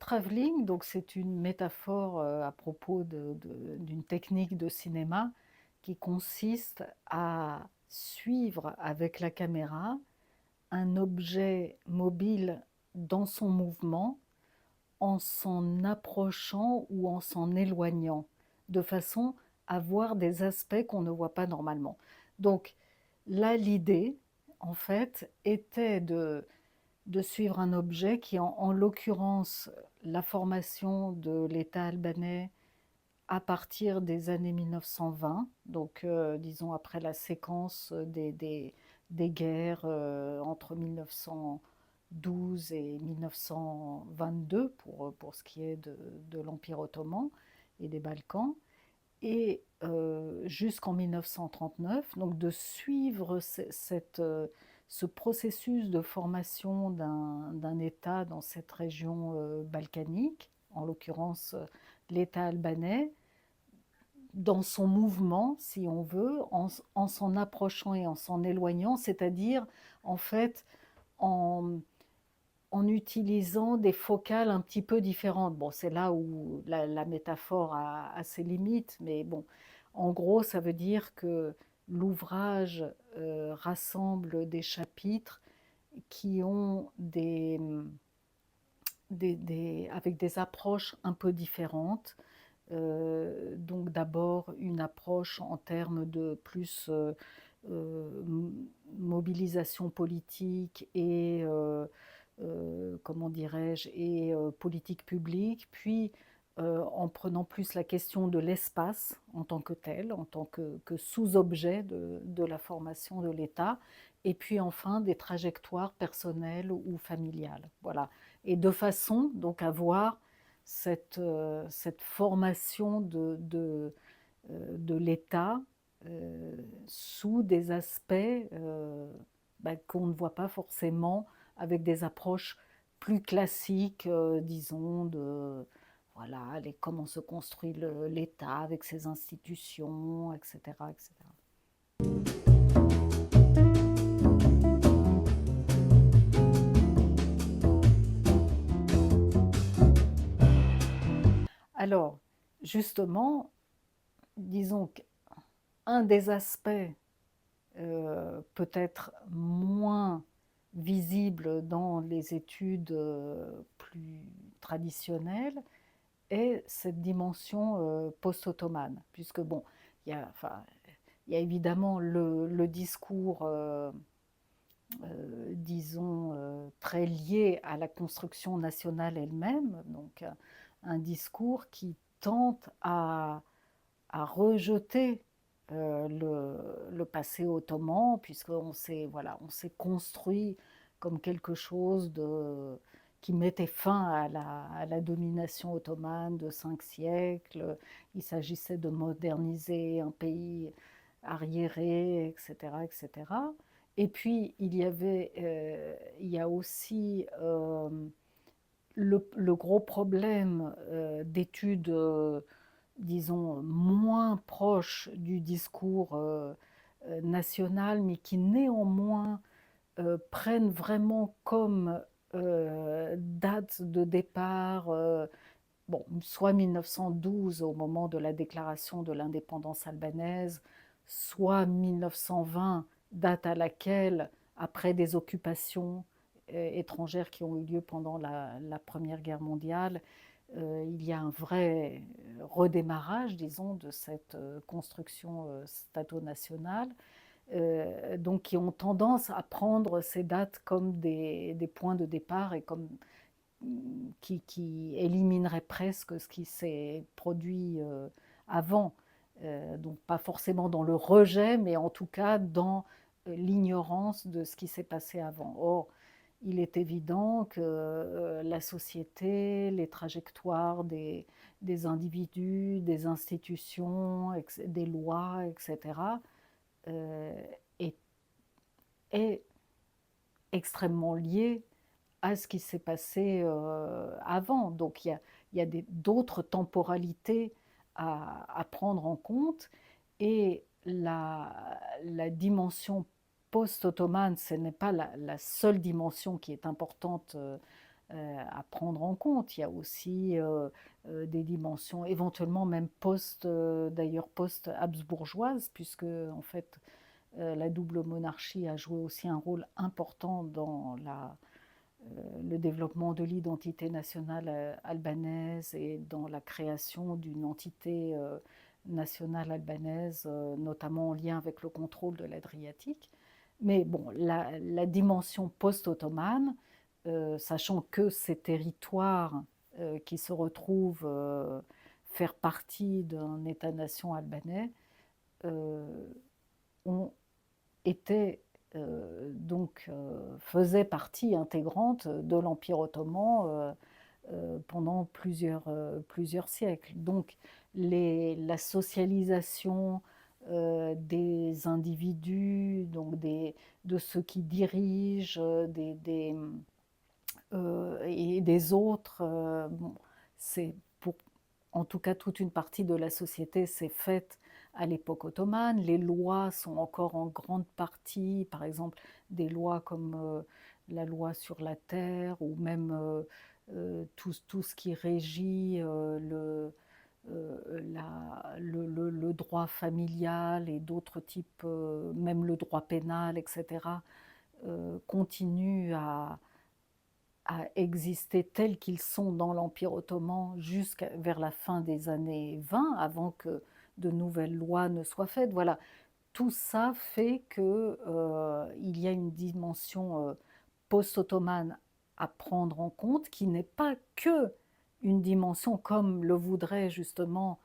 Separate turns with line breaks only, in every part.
travelling, donc c'est une métaphore à propos d'une technique de cinéma qui consiste à suivre avec la caméra un objet mobile dans son mouvement en s'en approchant ou en s'en éloignant, de façon à voir des aspects qu'on ne voit pas normalement. Donc là, l'idée, en fait, était de suivre un objet qui, en l'occurrence, la formation de l'État albanais à partir des années 1920, donc disons après la séquence des guerres entre 1912 et 1922 pour ce qui est de l'Empire ottoman et des Balkans, et jusqu'en 1939, donc de suivre ce processus de formation d'un État dans cette région balkanique, en l'occurrence l'État albanais, dans son mouvement, si on veut, en s'en approchant et en s'en éloignant, c'est-à-dire en fait en, en utilisant des focales un petit peu différentes. Bon, c'est là où la métaphore a ses limites, mais bon, en gros, ça veut dire que l'ouvrage rassemble des chapitres qui ont avec des approches un peu différentes. Donc d'abord une approche en termes de plus euh, mobilisation politique et comment dirais-je, et politique publique, puis en prenant plus la question de l'espace en tant que tel, en tant que sous-objet de la formation de l'État, et puis enfin des trajectoires personnelles ou familiales. Voilà. Et de façon donc à voir cette formation de l'État sous des aspects qu'on ne voit pas forcément avec des approches plus classiques, disons, de voilà, comment se construit l'État avec ses institutions, etc., etc. Alors, justement, disons qu'un des aspects peut-être moins visible dans les études plus traditionnelles est cette dimension post-ottomane, puisque bon, il y a, enfin, il y a évidemment le discours, disons, très lié à la construction nationale elle-même, donc un discours qui tente à rejeter le passé ottoman, puisqu'on s'est voilà, on s'est construit comme quelque chose qui mettait fin à la domination ottomane de 5 siècles. Il s'agissait de moderniser un pays arriéré, etc., etc. Et cetera. Et puis il y a aussi le gros problème d'études disons, moins proche du discours national, mais qui néanmoins prennent vraiment comme date de départ, bon, soit 1912 au moment de la déclaration de l'indépendance albanaise, soit 1920, date à laquelle, après des occupations étrangères qui ont eu lieu pendant la Première Guerre mondiale, il y a un vrai redémarrage, disons, de cette construction stato-nationale, donc qui ont tendance à prendre ces dates comme des points de départ et comme qui éliminerait presque ce qui s'est produit avant. Donc pas forcément dans le rejet, mais en tout cas dans l'ignorance de ce qui s'est passé avant. Or, il est évident que la société, les trajectoires des individus, des institutions, des lois, etc., euh, est, est extrêmement liée à ce qui s'est passé avant. Donc il y a d'autres temporalités à prendre en compte, et la dimension post-ottomane, ce n'est pas la seule dimension qui est importante à prendre en compte. Il y a aussi des dimensions éventuellement même d'ailleurs post-habsbourgeoises, puisque en fait la double monarchie a joué aussi un rôle important dans le développement de l'identité nationale albanaise et dans la création d'une entité nationale albanaise, notamment en lien avec le contrôle de l'Adriatique. Mais bon, la dimension post-ottomane, sachant que ces territoires qui se retrouvent faire partie d'un État-nation albanais euh, ont été faisait partie intégrante de l'Empire ottoman pendant plusieurs siècles. Donc la socialisation des individus, de ceux qui dirigent, et des autres, bon, c'est pour en tout cas toute une partie de la société s'est faite à l'époque ottomane. Les lois sont encore en grande partie, par exemple, des lois comme la loi sur la terre ou même tout ce qui régit le droit familial et d'autres types, même le droit pénal, etc., continuent à exister tels qu'ils sont dans l'Empire ottoman jusqu'à vers la fin des années 20, avant que de nouvelles lois ne soient faites. Voilà, tout ça fait qu'il y a une dimension post-ottomane à prendre en compte, qui n'est pas que une dimension comme le voudrait justement,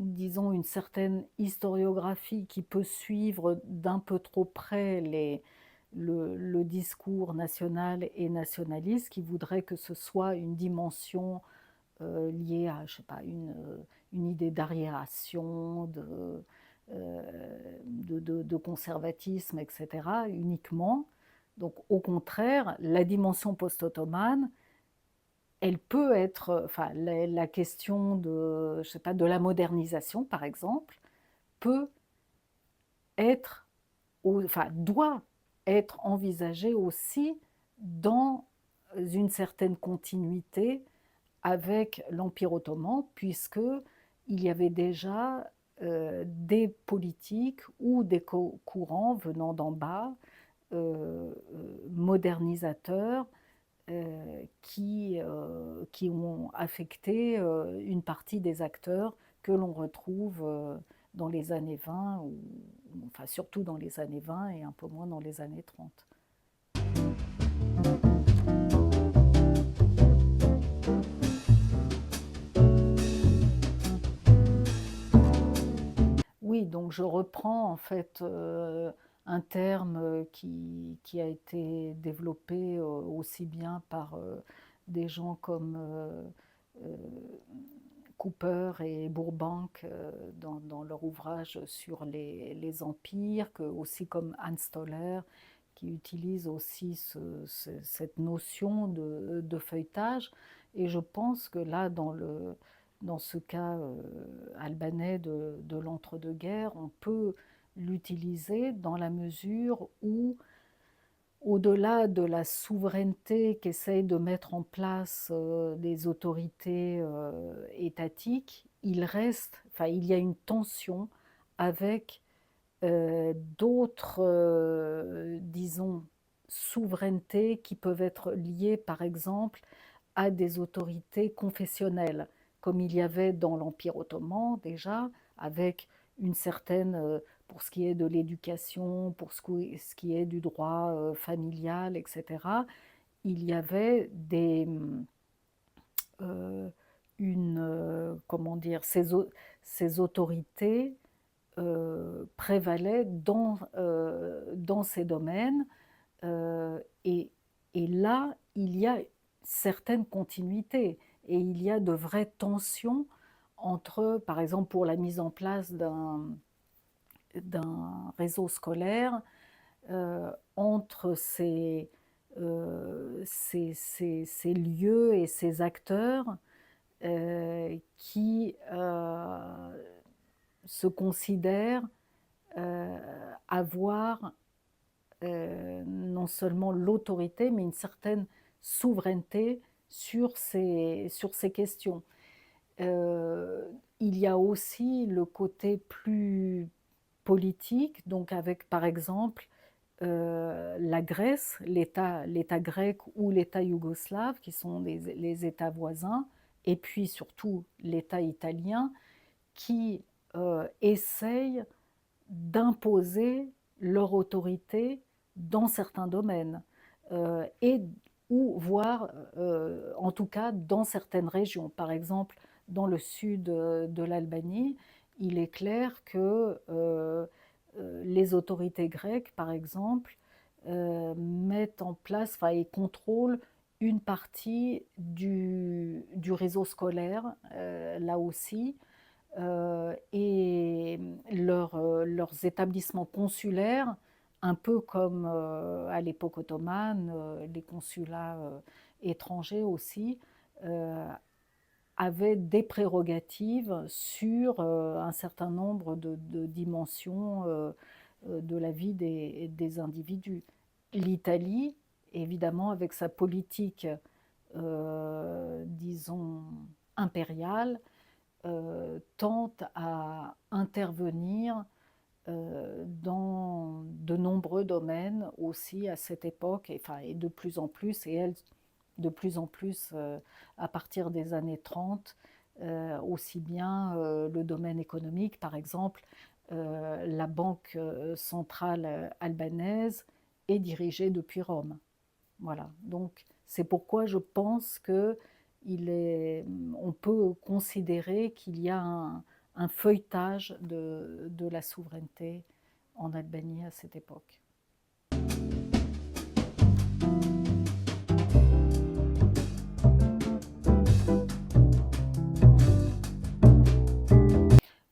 disons, une certaine historiographie qui peut suivre d'un peu trop près le discours national et nationaliste, qui voudrait que ce soit une dimension liée à, je sais pas, une idée d'arriération, de conservatisme, etc., uniquement. Donc, au contraire, la dimension post-ottomane, elle peut être, enfin, la question je sais pas, de la modernisation, par exemple, peut être, enfin, doit être envisagée aussi dans une certaine continuité avec l'Empire ottoman, puisque il y avait déjà des politiques ou des courants venant d'en bas, modernisateurs, qui ont affecté une partie des acteurs que l'on retrouve dans les années 20, enfin surtout dans les années 20 et un peu moins dans les années 30. Oui, donc je reprends en fait un terme qui a été développé aussi bien par des gens comme euh, Cooper et Burbank dans leur ouvrage sur les empires, que aussi comme Hans Stoller, qui utilise aussi cette notion de feuilletage. Et je pense que là, dans ce cas albanais de l'entre-deux-guerres, on peut l'utiliser dans la mesure où, au-delà de la souveraineté qu'essayent de mettre en place des autorités étatiques, enfin, il y a une tension avec d'autres, disons, souverainetés qui peuvent être liées, par exemple, à des autorités confessionnelles, comme il y avait dans l'Empire ottoman déjà, avec une certaine, pour ce qui est de l'éducation, pour ce qui est du droit familial, etc., il y avait comment dire, ces autorités prévalait dans ces domaines. Et, et là, il y a certaines continuités et il y a de vraies tensions entre, par exemple, pour la mise en place d'un réseau scolaire, entre ces lieux et ces acteurs qui se considèrent avoir non seulement l'autorité, mais une certaine souveraineté sur ces questions. Il y a aussi le côté plus politique, donc avec par exemple la Grèce, l'État grec ou l'État yougoslave, qui sont les États voisins, et puis surtout l'État italien, qui essayent d'imposer leur autorité dans certains domaines, et ou voire en tout cas dans certaines régions. Par exemple, dans le sud de l'Albanie, il est clair que les autorités grecques, par exemple, mettent en place, enfin, et contrôlent une partie du réseau scolaire, là aussi, et leurs établissements consulaires, un peu comme à l'époque ottomane, les consulats étrangers aussi, euh, avaient des prérogatives sur un certain nombre de dimensions de la vie des individus. L'Italie, évidemment, avec sa politique, disons, impériale, tente à intervenir dans de nombreux domaines aussi à cette époque, et, enfin, et de plus en plus, et elle de plus en plus à partir des années 30, aussi bien le domaine économique, par exemple, la banque centrale albanaise est dirigée depuis Rome. Voilà, donc c'est pourquoi je pense que on peut considérer qu'il y a un feuilletage de la souveraineté en Albanie à cette époque.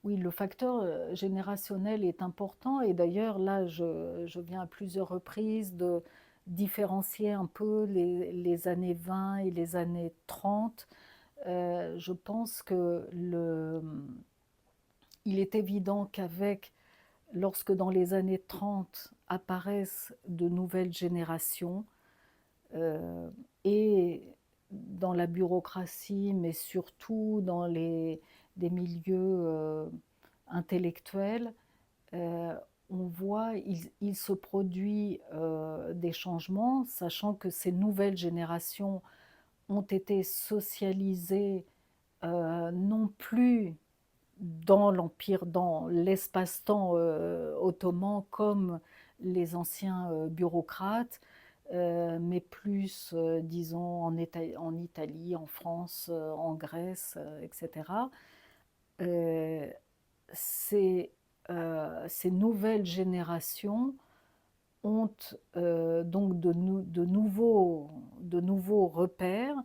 Oui, le facteur générationnel est important, et d'ailleurs là je viens à plusieurs reprises de différencier un peu les années 20 et les années 30. Je pense que il est évident qu'avec, lorsque dans les années 30 apparaissent de nouvelles générations, et dans la bureaucratie, mais surtout dans des milieux intellectuels, euh, on voit, il se produit des changements, sachant que ces nouvelles générations ont été socialisées non plus dans l'Empire, dans l'espace-temps ottoman comme les anciens bureaucrates, mais plus, disons, en Italie, en France, en Grèce, etc. Euh, ces, ces nouvelles générations ont donc de nouveaux repères,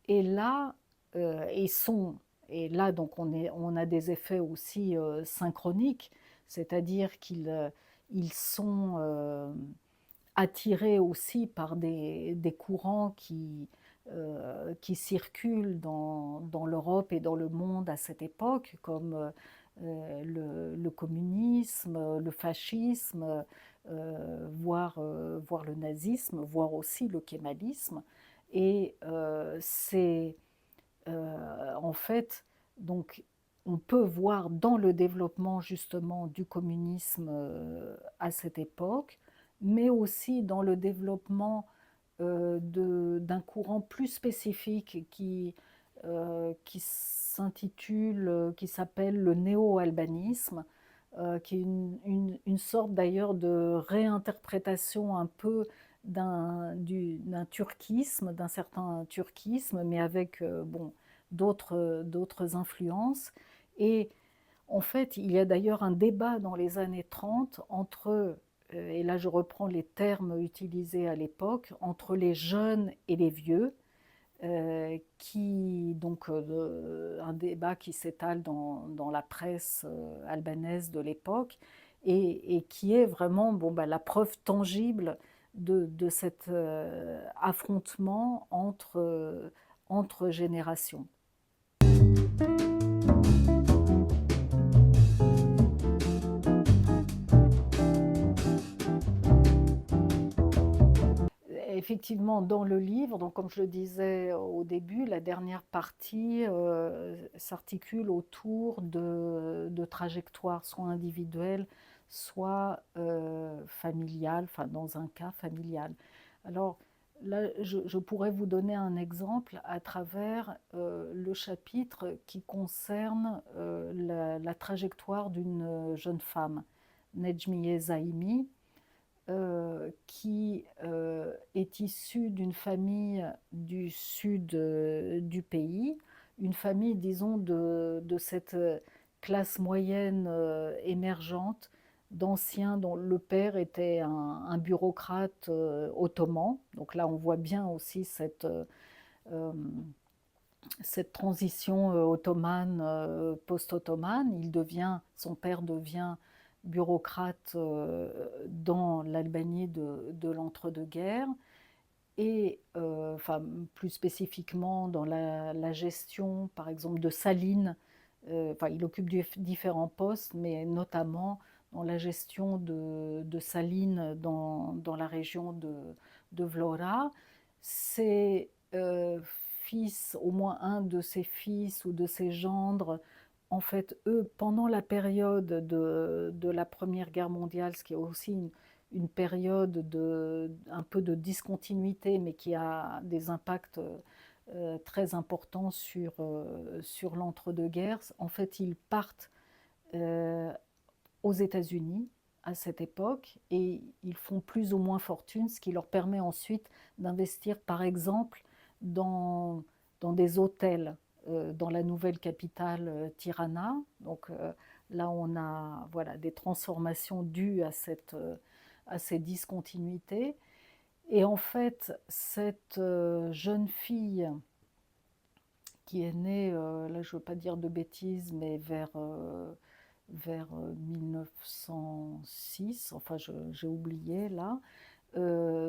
et là, et sont, et là donc on a des effets aussi synchroniques, c'est-à-dire ils sont attirés aussi par des courants qui circulent dans l'Europe et dans le monde à cette époque, comme le communisme, le fascisme, voire le nazisme, voire aussi le kémalisme. Et c'est en fait, donc, on peut voir dans le développement justement du communisme à cette époque, mais aussi dans le développement d'un courant plus spécifique qui s'intitule, qui s'appelle le néo-albanisme, qui est une sorte d'ailleurs de réinterprétation un peu d'un turquisme, d'un certain turquisme, mais avec bon, d'autres influences. Et en fait, il y a d'ailleurs un débat dans les années 30 entre, et là je reprends les termes utilisés à l'époque, entre les jeunes et les vieux, donc un débat qui s'étale dans la presse albanaise de l'époque, et qui est vraiment bon, bah, la preuve tangible de cet affrontement entre générations. effectivement, dans le livre, donc comme je le disais au début, la dernière partie s'articule autour de trajectoires soit individuelles, soit familiales, enfin dans un cas familial. Alors là, je pourrais vous donner un exemple à travers le chapitre qui concerne la trajectoire d'une jeune femme, Nejmiye Zaimi, qui est issue d'une famille du sud du pays, une famille, disons, de cette classe moyenne émergente d'anciens dont le père était un bureaucrate ottoman. Donc là, on voit bien aussi euh, cette transition ottomane, post-ottomane. Son père devient bureaucrate dans l'Albanie de l'entre-deux-guerres et enfin, plus spécifiquement dans la gestion, par exemple, de salines. Enfin, il occupe différents postes, mais notamment dans la gestion de salines dans la région de Vlora. Ses fils, au moins un de ses fils ou de ses gendres, en fait, eux, pendant la période de la Première Guerre mondiale, ce qui est aussi une période un peu de discontinuité, mais qui a des impacts très importants sur l'entre-deux-guerres. En fait, ils partent euh, aux États-Unis à cette époque et ils font plus ou moins fortune, ce qui leur permet ensuite d'investir, par exemple, dans des hôtels dans la nouvelle capitale Tirana. Donc là, on a voilà, des transformations dues à ces discontinuités. Et en fait, cette jeune fille qui est née, là je ne veux pas dire de bêtises, mais vers 1906, enfin j'ai oublié là,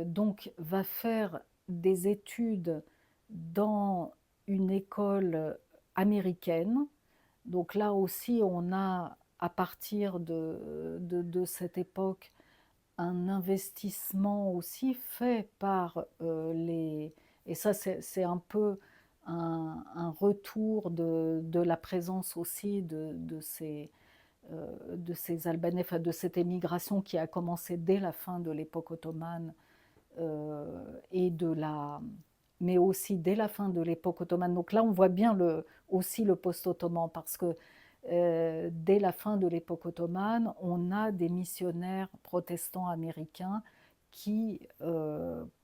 donc va faire des études dans une école américaine. Donc là aussi, on a, à partir de cette époque, un investissement aussi fait par les... Et ça, c'est un peu un retour de la présence aussi de ces Albanais, enfin, de cette émigration qui a commencé dès la fin de l'époque ottomane et mais aussi dès la fin de l'époque ottomane. Donc là, on voit bien aussi le post-ottoman parce que dès la fin de l'époque ottomane, on a des missionnaires protestants américains qui,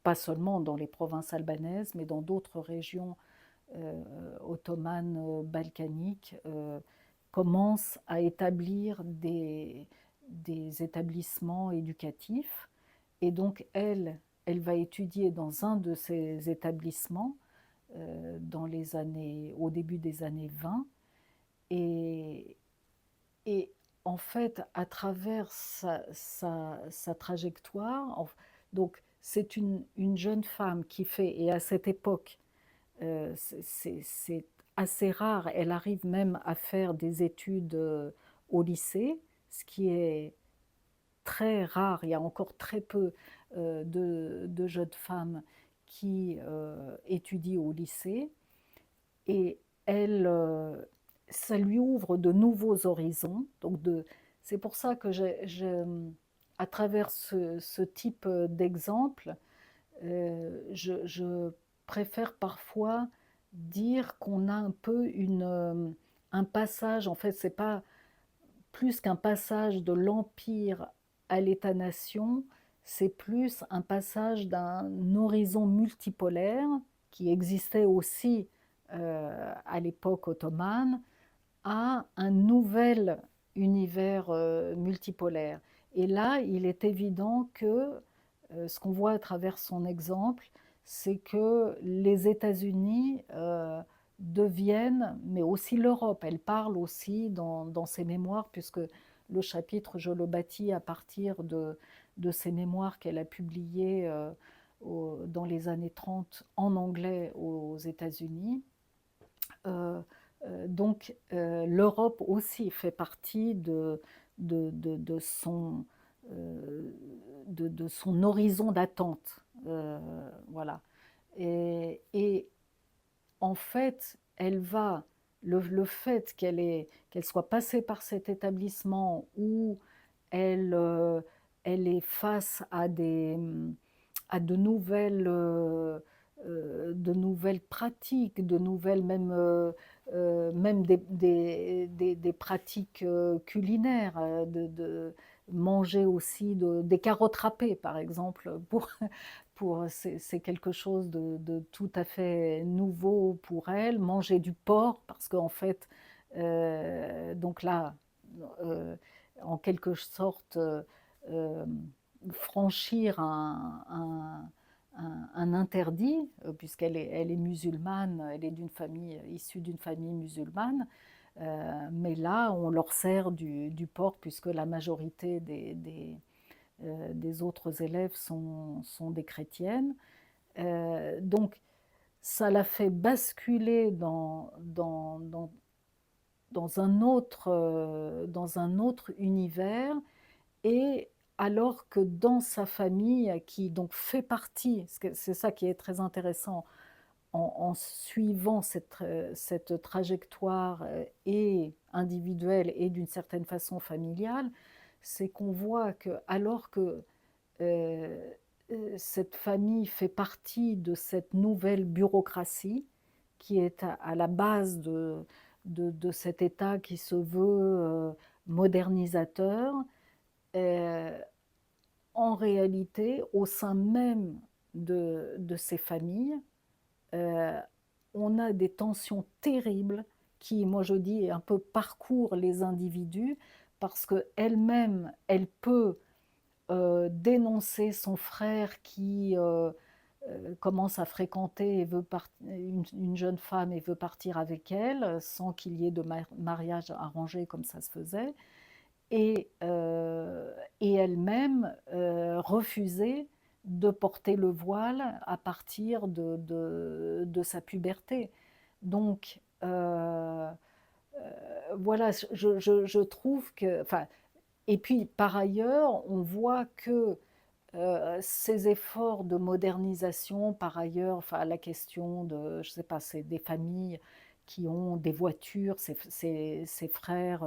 pas seulement dans les provinces albanaises, mais dans d'autres régions ottomanes balkaniques, commencent à établir des établissements éducatifs. Et donc, elle va étudier dans un de ces établissements au début des années 20. Et, et en fait, à travers sa trajectoire, donc c'est une jeune femme qui fait, et à cette époque, c'est assez rare, elle arrive même à faire des études au lycée, ce qui est très rare, il y a encore très peu de jeunes femmes qui étudient au lycée et elle, ça lui ouvre de nouveaux horizons. C'est pour ça que à travers ce type d'exemple, je préfère parfois dire qu'on a un peu un passage, en fait, c'est pas plus qu'un passage de l'empire à l'État-nation, c'est plus un passage d'un horizon multipolaire qui existait aussi à l'époque ottomane à un nouvel univers multipolaire. Et là, il est évident que ce qu'on voit à travers son exemple, c'est que les États-Unis deviennent, mais aussi l'Europe, elle parle aussi dans ses mémoires, puisque le chapitre, je le bâtis à partir de ses mémoires qu'elle a publiées dans les années 30 en anglais aux États-Unis. Euh, l'Europe aussi fait partie de, de son, de son horizon d'attente voilà. Et en fait, le fait qu'elle soit passée par cet établissement où elle, elle est face à de nouvelles pratiques, de nouvelles même des pratiques culinaires, de manger aussi des carottes râpées, par exemple, c'est quelque chose de tout à fait nouveau pour elle. Manger du porc, parce qu'en fait, donc là, euh, en quelque sorte, euh, franchir un interdit, elle est musulmane, elle est issue d'une famille musulmane, mais là, on leur sert du porc, puisque la majorité des autres élèves sont des chrétiennes. Donc, ça l'a fait basculer dans un autre univers, et alors que dans sa famille, qui donc fait partie, c'est ça qui est très intéressant, en suivant cette trajectoire et individuelle et d'une certaine façon familiale, c'est qu'on voit que alors que euh, cette famille fait partie de cette nouvelle bureaucratie qui est à la base de cet État qui se veut modernisateur, euh, en réalité, au sein même de ces familles, euh, on a des tensions terribles qui, moi je dis, un peu parcourent les individus, parce qu'elle-même, elle peut dénoncer son frère qui commence à fréquenter et une jeune femme et veut partir avec elle sans qu'il y ait de mariage arrangé comme ça se faisait, et elle-même refuser de porter le voile à partir de sa puberté. Donc, voilà, je trouve que, enfin, et puis par ailleurs, on voit que ces efforts de modernisation, par ailleurs, enfin, la question de, je sais pas, c'est des familles qui ont des voitures, ses frères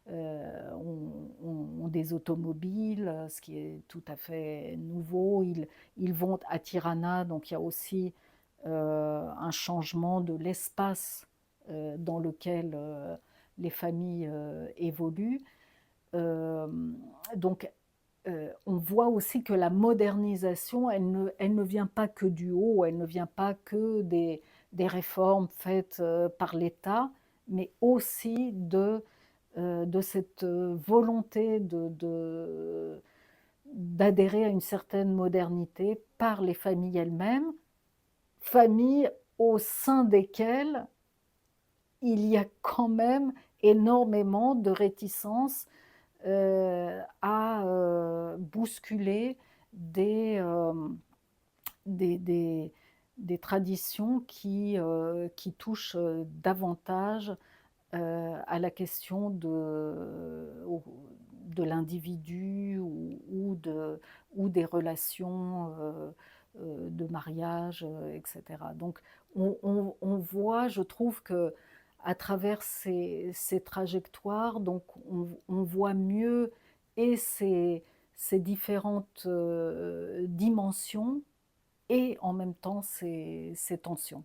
ont des automobiles, ce qui est tout à fait nouveau. Ils vont à Tirana, donc il y a aussi un changement de l'espace dans lequel les familles évoluent. Euh, donc, on voit aussi que la modernisation, elle ne vient pas que du haut, elle ne vient pas que des réformes faites par l'État, mais aussi de cette volonté d'adhérer à une certaine modernité par les familles elles-mêmes, familles au sein desquelles il y a quand même énormément de réticences à bousculer des, des, des traditions qui touchent davantage à la question de l'individu ou des relations de mariage, etc. Donc on voit, je trouve que à travers ces trajectoires, donc on voit mieux et ces différentes dimensions et en même temps ces tensions.